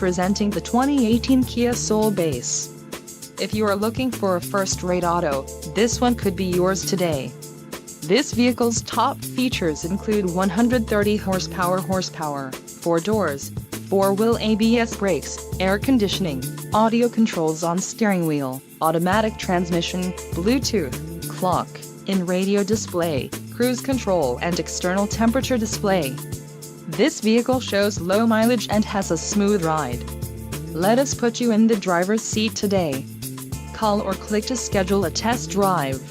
presenting the 2018 Kia Soul Base. If you are looking for a first-rate auto, this one could be yours today. This vehicle's top features include 130 horsepower, 4 doors, 4-wheel ABS brakes, air conditioning, audio controls on steering wheel, automatic transmission, Bluetooth, clock, in-radio display, cruise control and external temperature display. This vehicle shows low mileage and has a smooth ride. Let us put you in the driver's seat today. Call or click to schedule a test drive.